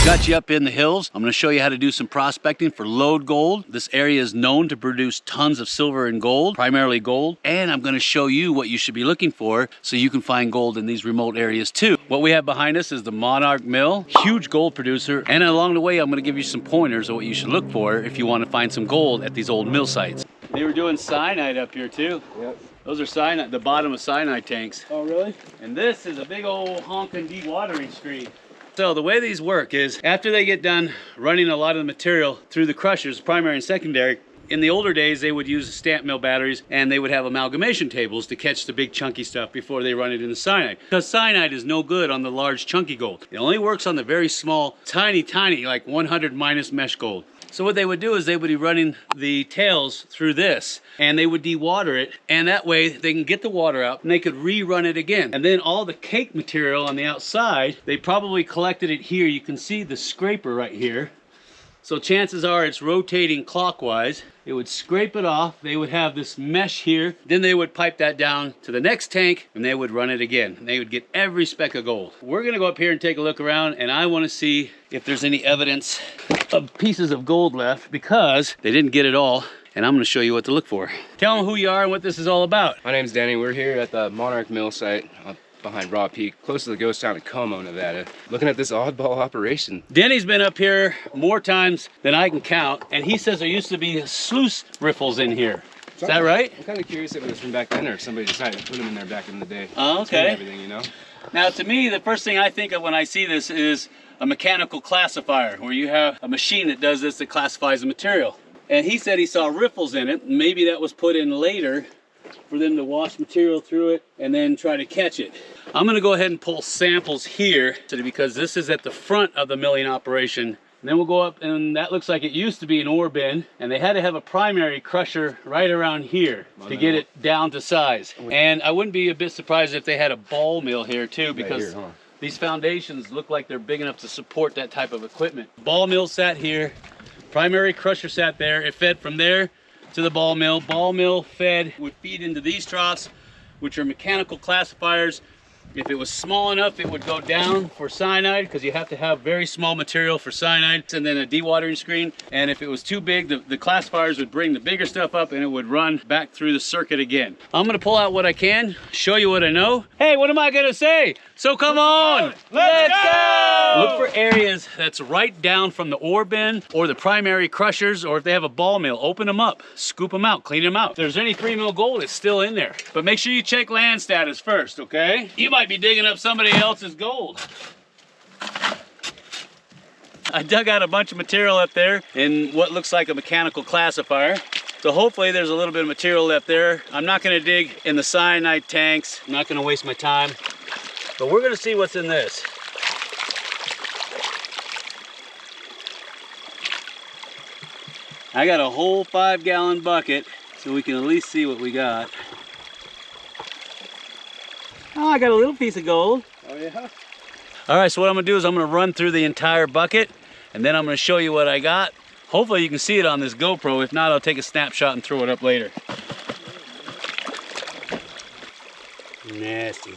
Got you up in the hills. I'm going to show you how to do some prospecting for lode gold. This area is known to produce tons of silver and gold, primarily gold. And I'm going to show you what you should be looking for so you can find gold in these remote areas too. What we have behind us is the Monarch Mill, huge gold producer. And along the way, I'm going to give you some pointers of what you should look for if you want to find some gold at these old mill sites. They were doing cyanide up here too. Yep. Those are cyanide, the bottom of cyanide tanks. Oh, really? And this is a big old honking dewatering screen. So the way these work is after they get done running a lot of the material through the crushers, primary and secondary, in the older days they would use stamp mill batteries and they would have amalgamation tables to catch the big chunky stuff before they run it into cyanide. Because cyanide is no good on the large chunky gold. It only works on the very small, tiny, like 100 minus mesh gold. So what they would do is they would be running the tails through this and they would dewater it, and that way they can get the water out and they could rerun it again. And then all the cake material on the outside, they probably collected it here. You can see the scraper right here. So chances are it's rotating clockwise. It would scrape it off. They would have this mesh here. Then they would pipe that down to the next tank and they would run it again. And they would get every speck of gold. We're gonna go up here and take a look around, and I wanna see if there's any evidence of pieces of gold left, because they didn't get it all. And I'm gonna show you what to look for. Tell them who you are and what this is all about. My name's Danny. We're here at the Monarch Mill site behind Raw Peak, close to the ghost town of Como, Nevada, looking at this oddball operation. Denny's been up here more times than I can count, and he says there used to be sluice riffles in here. Is that right? I'm kind of curious if it was from back then or if somebody decided to put them in there back in the day. Oh, okay. Everything, you know? Now, to me, the first thing I think of when I see this is a mechanical classifier, where you have a machine that does this, that classifies the material. And he said he saw riffles in it. Maybe that was put in later for them to wash material through it and then try to catch it. I'm gonna go ahead and pull samples here because this is at the front of the milling operation. And then we'll go up, and that looks like it used to be an ore bin, and they had to have a primary crusher right around here to get it down to size. And I wouldn't be a bit surprised if they had a ball mill here too, because these foundations look like they're big enough to support that type of equipment. Ball mill sat here, primary crusher sat there. It fed from there to the ball mill. Ball mill would feed into these troughs, which are mechanical classifiers. If it was small enough, it would go down for cyanide, because you have to have very small material for cyanide, and then a dewatering screen. And if it was too big, the classifiers would bring the bigger stuff up and it would run back through the circuit again. I'm gonna pull out what I can, show you what I know. Hey, what am I gonna say? So come on, let's go! Look for areas that's right down from the ore bin or the primary crushers, or if they have a ball mill, open them up, scoop them out, clean them out. If there's any 3 mil gold, it's still in there. But make sure you check land status first, okay? You might be digging up somebody else's gold. I dug out a bunch of material up there in what looks like a mechanical classifier. So hopefully there's a little bit of material left there. I'm not gonna dig in the cyanide tanks. I'm not gonna waste my time. But we're gonna see what's in this. I got a whole 5-gallon bucket, so we can at least see what we got. Oh, I got a little piece of gold. Oh, yeah? All right, so what I'm gonna do is I'm gonna run through the entire bucket, and then I'm gonna show you what I got. Hopefully you can see it on this GoPro. If not, I'll take a snapshot and throw it up later. Nasty.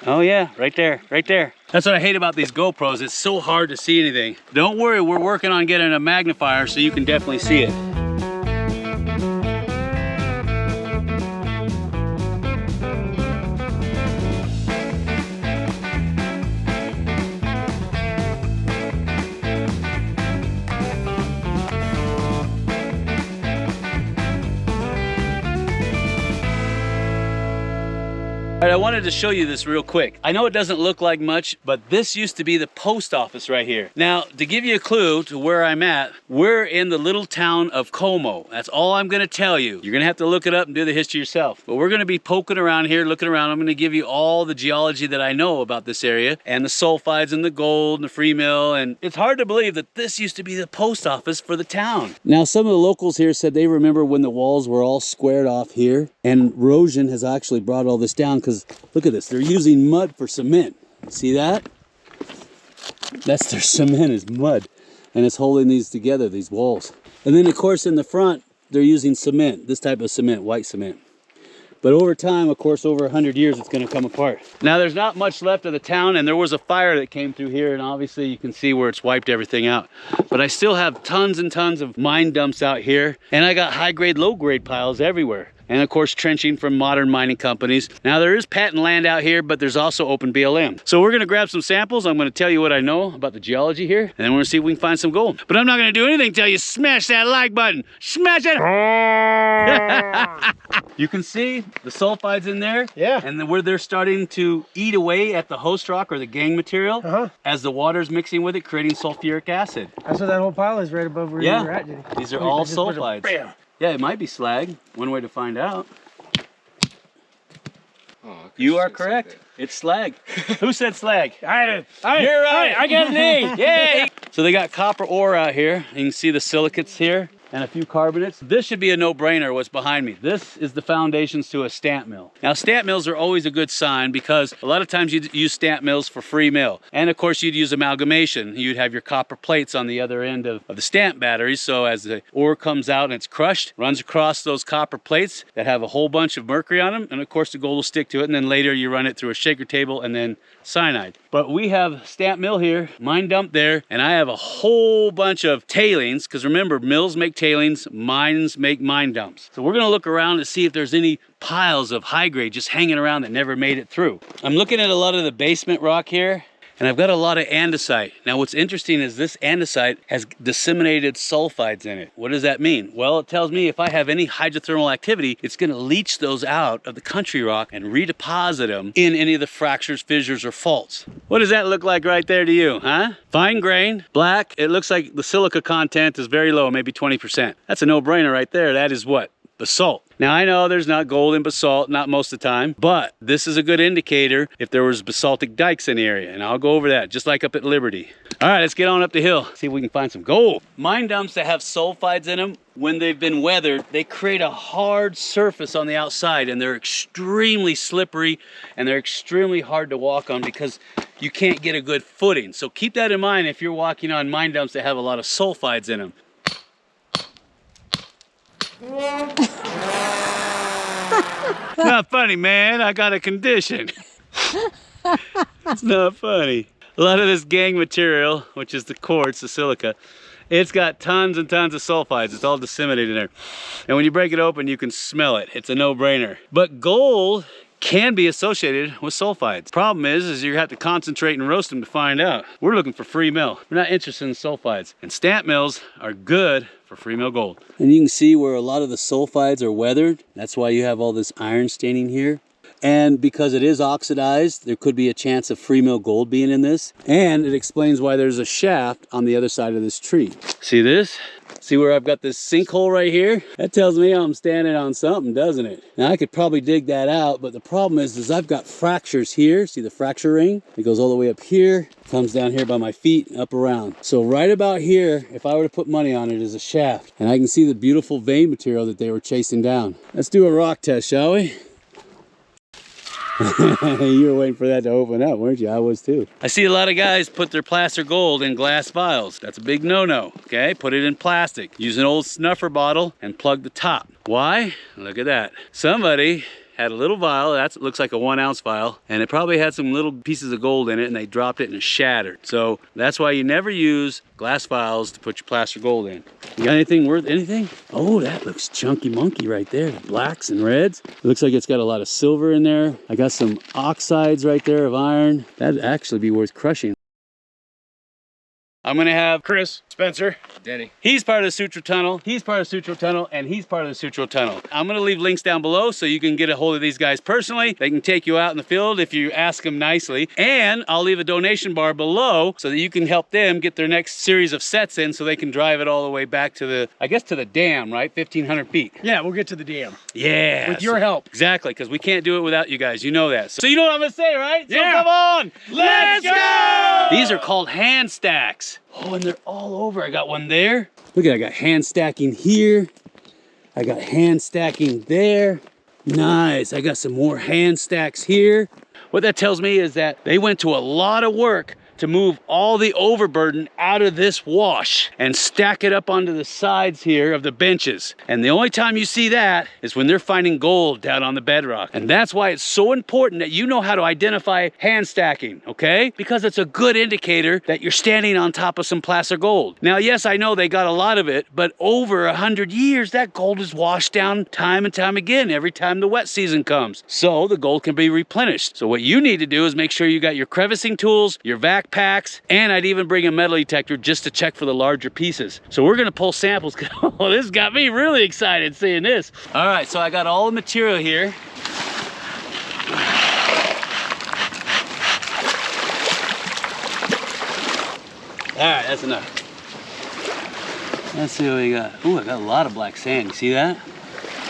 Oh yeah, right there, right there. That's what I hate about these GoPros. It's so hard to see anything. Don't worry, we're working on getting a magnifier so you can definitely see it. All right, I wanted to show you this real quick. I know it doesn't look like much, but this used to be the post office right here. Now, to give you a clue to where I'm at, we're in the little town of Como. That's all I'm gonna tell you. You're gonna have to look it up and do the history yourself. But we're gonna be poking around here, looking around. I'm gonna give you all the geology that I know about this area, and the sulfides and the gold and the free mill. And it's hard to believe that this used to be the post office for the town. Now, some of the locals here said they remember when the walls were all squared off here, and erosion has actually brought all this down, because look at this, they're using mud for cement. See that? That's their cement, is mud, and it's holding these together, these walls. And then of course in the front they're using cement, this type of cement, white cement. But over time, of course, over 100 years, it's going to come apart. Now, there's not much left of the town, and there was a fire that came through here, and obviously you can see where it's wiped everything out. But I still have tons and tons of mine dumps out here, and I got high-grade, low-grade piles everywhere. And of course, trenching from modern mining companies. Now, there is patent land out here, but there's also open BLM. So we're gonna grab some samples. I'm gonna tell you what I know about the geology here, and then we're gonna see if we can find some gold. But I'm not gonna do anything until you smash that like button. Smash it! You can see the sulfides in there. Yeah. And then where they're starting to eat away at the host rock or the gangue material as the water's mixing with it, creating sulfuric acid. That's what that whole pile is right above where you were at, Jenny. These are all sulfides. Bam. Yeah, it might be slag. One way to find out. Oh, You are correct. It's slag. Who said slag? I did. You're right. I got an A. Yay! So they got copper ore out here. You can see the silicates here and a few carbonates. This should be a no-brainer what's behind me. This is the foundations to a stamp mill. Now, stamp mills are always a good sign because a lot of times you'd use stamp mills for free mill. And of course, you'd use amalgamation. You'd have your copper plates on the other end of the stamp batteries. So as the ore comes out and it's crushed, runs across those copper plates that have a whole bunch of mercury on them. And of course, the gold will stick to it. And then later you run it through a shaker table and then cyanide. But we have stamp mill here, mine dump there, and I have a whole bunch of tailings, because remember, mills make tailings, mines make mine dumps. So we're gonna look around to see if there's any piles of high grade just hanging around that never made it through. I'm looking at a lot of the basement rock here, and I've got a lot of andesite. Now what's interesting is this andesite has disseminated sulfides in it. What does that mean? Well, it tells me if I have any hydrothermal activity, it's gonna leach those out of the country rock and redeposit them in any of the fractures, fissures, or faults. What does that look like right there to you, huh? Fine grain, black. It looks like the silica content is very low, maybe 20%. That's a no-brainer right there. That is what? Basalt. Now I know there's not gold in basalt, not most of the time, but this is a good indicator if there was basaltic dikes in the area, and I'll go over that, just like up at Liberty. All right, let's get on up the hill, see if we can find some gold. Mine dumps that have sulfides in them, when they've been weathered, they create a hard surface on the outside, and they're extremely slippery, and they're extremely hard to walk on because you can't get a good footing. So keep that in mind if you're walking on mine dumps that have a lot of sulfides in them. Not funny, man. I got a condition. It's not funny. A lot of this gangue material, which is the quartz, the silica, it's got tons and tons of sulfides. It's all disseminated in there. And when you break it open, you can smell it. It's a no-brainer. But gold can be associated with sulfides. Problem is you have to concentrate and roast them to find out. We're looking for free mill. We're not interested in sulfides. And stamp mills are good for free mill gold. And you can see where a lot of the sulfides are weathered. That's why you have all this iron staining here. And because it is oxidized, there could be a chance of free mill gold being in this. And it explains why there's a shaft on the other side of this tree. See this? See where I've got this sinkhole right here? That tells me I'm standing on something, doesn't it? Now I could probably dig that out, but the problem is I've got fractures here. See the fracture ring? It goes all the way up here, comes down here by my feet, up around. So right about here, if I were to put money on it, is a shaft. And I can see the beautiful vein material that they were chasing down. Let's do a rock test, shall we? You were waiting for that to open up, weren't you? I was too. I see a lot of guys put their placer gold in glass vials. That's a big no-no, okay? Put it in plastic. Use an old snuffer bottle and plug the top. Why? Look at that. Somebody had a little vial, that looks like a 1 ounce vial, and it probably had some little pieces of gold in it, and they dropped it and it shattered. So that's why you never use glass vials to put your placer gold in. You got anything worth anything? Oh, that looks chunky monkey right there. Blacks and reds. It looks like it's got a lot of silver in there. I got some oxides right there of iron. That'd actually be worth crushing. I'm gonna have Chris, Spencer, Denny. He's part of the Sutro Tunnel, he's part of the Sutro Tunnel, and he's part of the Sutro Tunnel. I'm gonna leave links down below so you can get a hold of these guys personally. They can take you out in the field if you ask them nicely. And I'll leave a donation bar below so that you can help them get their next series of sets in so they can drive it all the way back to the, I guess to the dam, right? 1,500 feet. Yeah, we'll get to the dam. Yeah. With your help. Exactly, because we can't do it without you guys. You know that. So you know what I'm gonna say, right? Yeah. So come on, Let's go! These are called hand stacks. Oh, and they're all over. I got one there. Look at it, I got hand stacking here. I got hand stacking there. Nice, I got some more hand stacks here. What that tells me is that they went to a lot of work to move all the overburden out of this wash and stack it up onto the sides here of the benches. And the only time you see that is when they're finding gold down on the bedrock. And that's why it's so important that you know how to identify hand stacking, okay? Because it's a good indicator that you're standing on top of some placer gold. Now, yes, I know they got a lot of it, but over 100 years, that gold is washed down time and time again every time the wet season comes. So the gold can be replenished. So what you need to do is make sure you got your crevicing tools, your vac packs, and I'd even bring a metal detector just to check for the larger pieces. So we're gonna pull samples. Oh, this got me really excited seeing this. All right, so I got all the material here. All right, that's enough. Let's see what we got. Ooh, I got a lot of black sand. You see that?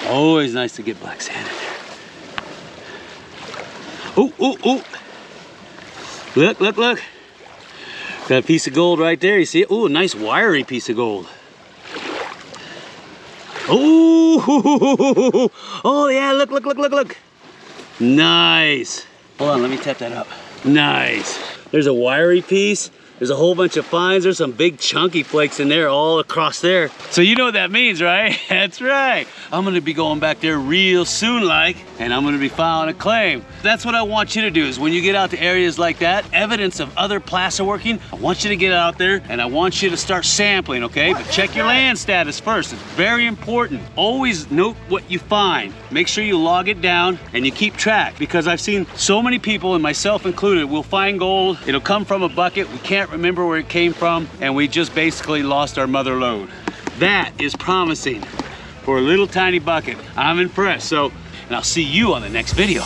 Always nice to get black sand in there. Ooh, ooh, ooh. Look, look, look. Got a piece of gold right there. You see it? Ooh, a nice wiry piece of gold. Ooh, oh yeah, look, look, look, look, look. Nice. Hold on, let me tap that up. Nice. There's a wiry piece. There's a whole bunch of fines. There's some big chunky flakes in there all across there. So you know what that means, right? That's right. I'm gonna be going back there real soon and I'm gonna be filing a claim. That's what I want you to do is when you get out to areas like that, evidence of other placer working, I want you to get out there and I want you to start sampling, okay? But check your land status first. It's very important. Always note what you find. Make sure you log it down and you keep track because I've seen so many people, and myself included, will find gold. It'll come from a bucket. We can't remember where it came from and we just basically lost our mother lode. That is promising for a little tiny bucket. I'm impressed. So, and I'll see you on the next video.